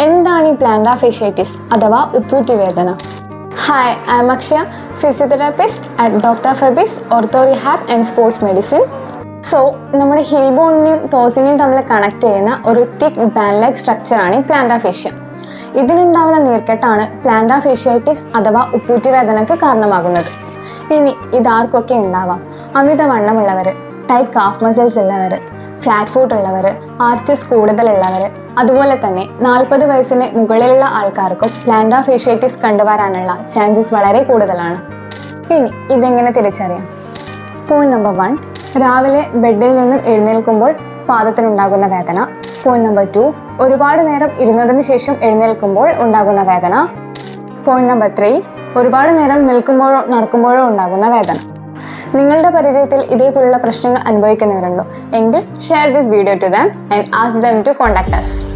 എന്താണ് ഈ plantar fasciitis അഥവാ ഉപ്പൂറ്റി വേദന? Hi, I am Akshaya, physiotherapist at doctor ഫെബിസ് ortho rehab and sports medicine. So നമ്മുടെ ഹീൽ ബോണിനെയും ടോസിനെയും തമ്മിൽ കണക്ട് ചെയ്യുന്ന ഒരു തിക്ക് ബാൻഡ് ലൈക്ക് സ്ട്രക്ചറാണ് ഈ പ്ലാന്റാർ ഫേഷ്യ. ഇതിനുണ്ടാവുന്ന നീർക്കെട്ടാണ് പ്ലാന്റാർ ഫേഷ്യാറ്റിസ് അഥവാ ഉപ്പൂറ്റി വേദനയ്ക്ക് കാരണമാകുന്നത്. ഇനി ഇതാർക്കൊക്കെ ഉണ്ടാവാം? അമിതവണ്ണമുള്ളവർ, ടൈറ്റ് കാഫ് മസിൽസ് ഉള്ളവർ, ഫ്ലാറ്റ് ഫുട്ട് ഉള്ളവർ, ആർച്ചസ് കൂടുതലുള്ളവർ, അതുപോലെ തന്നെ 40 വയസ്സിന് മുകളിലുള്ള ആൾക്കാർക്കും പ്ലാന്റാർ ഫേഷ്യാറ്റിസ് കണ്ടുവരാനുള്ള ചാൻസസ് വളരെ കൂടുതലാണ്. ഇനി ഇതെങ്ങനെ തിരിച്ചറിയാം? പോയിന്റ് നമ്പർ 1, രാവിലെ ബെഡിൽ നിന്നും എഴുന്നേൽക്കുമ്പോൾ പാദത്തിനുണ്ടാകുന്ന വേദന. പോയിന്റ് നമ്പർ 2, ഒരുപാട് നേരം ഇരുന്നതിന് ശേഷം എഴുന്നേൽക്കുമ്പോൾ ഉണ്ടാകുന്ന വേദന. പോയിന്റ് നമ്പർ 3, ഒരുപാട് നേരം നിൽക്കുമ്പോഴോ നടക്കുമ്പോഴോ ഉണ്ടാകുന്ന വേദന. നിങ്ങളുടെ പരിചയത്തിൽ ഇതേപോലുള്ള പ്രശ്നങ്ങൾ അനുഭവിക്കുന്നവരുണ്ടോ? എങ്കിൽ share this video to them and ask them to contact us.